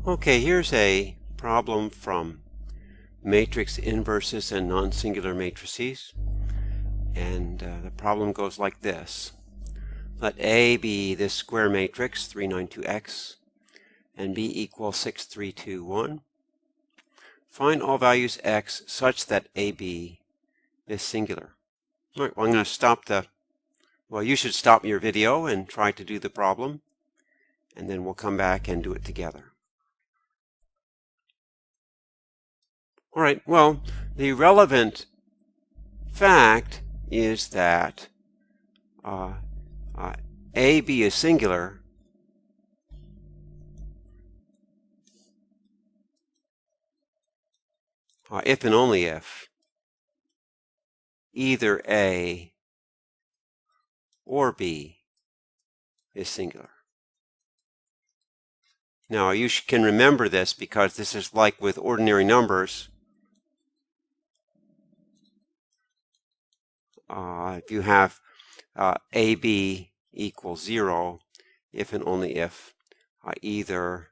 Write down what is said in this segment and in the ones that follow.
Okay, here's a problem from matrix inverses and non-singular matrices. And the problem goes like this. Let A be this square matrix, 392x, and B equals 6321. Find all values x such that AB is singular. All right, well, I'm going to stop you should stop your video and try to do the problem, and then we'll come back and do it together. All right, well, the relevant fact is that AB is singular if and only if either A or B is singular. Now, you can remember this because this is like with ordinary numbers. If you have AB equals 0, if and only if either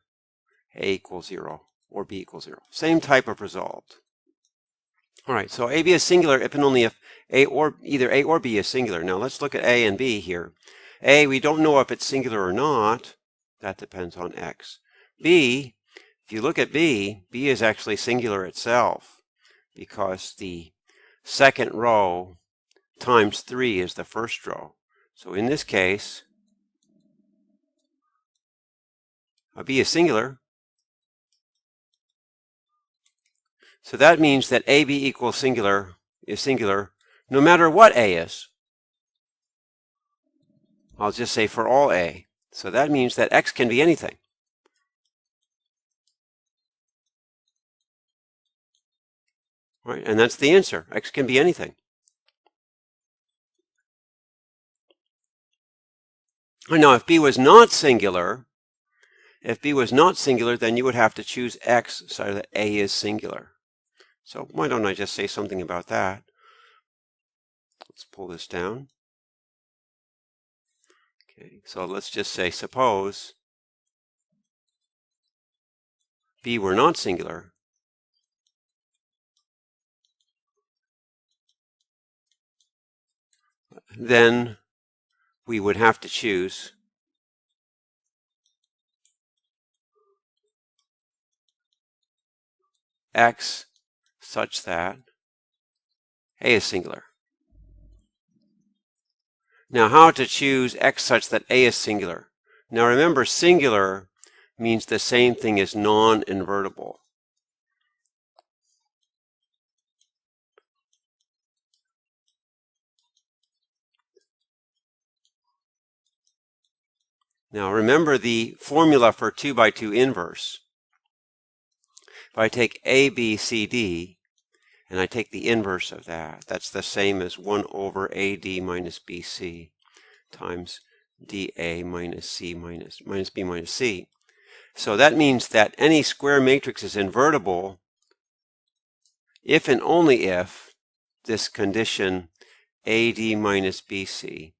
A equals 0 or B equals 0. Same type of result. All right, so AB is singular if and only if either A or B is singular. Now let's look at A and B here. A, we don't know if it's singular or not. That depends on X. B, if you look at B, B is actually singular itself because the second row times 3 is the first row. So in this case, B is singular. So that means that AB equals singular is singular no matter what A is. I'll just say for all A. So that means that X can be anything. Right, and that's the answer. X can be anything. Now, if B was not singular, then you would have to choose X so that A is singular. So why don't I just say something about that? Let's pull this down. Okay, so let's just say, suppose B were not singular, then we would have to choose X such that A is singular. Now, how to choose X such that A is singular? Now remember, singular means the same thing as non-invertible. Now remember the formula for 2 by 2 inverse. If I take A, B, C, D, and I take the inverse of that, that's the same as 1 over AD minus BC times DA minus C minus B minus C. So that means that any square matrix is invertible if and only if this condition AD minus BC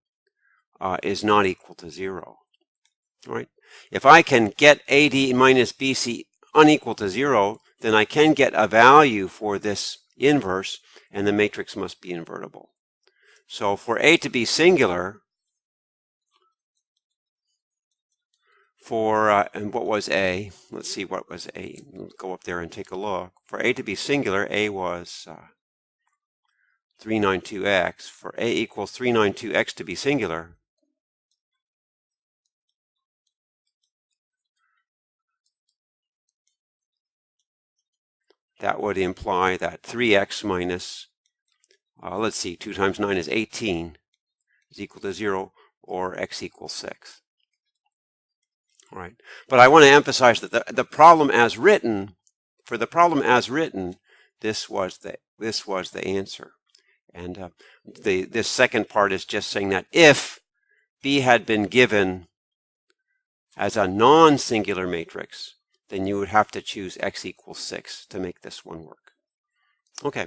is not equal to 0. Right? If I can get AD minus BC unequal to 0, then I can get a value for this inverse, and the matrix must be invertible. So for A to be singular, and what was A? Let's see, what was A? Let's go up there and take a look. For A to be singular, A was 392x. For A equals 392x to be singular, that would imply that 3x minus, let's see, 2 times 9 is 18 is equal to 0, or x equals 6. All right. But I want to emphasize that the problem as written, for the problem as written, this was the answer. And this second part is just saying that if B had been given as a non-singular matrix, then you would have to choose x equals 6 to make this one work. Okay.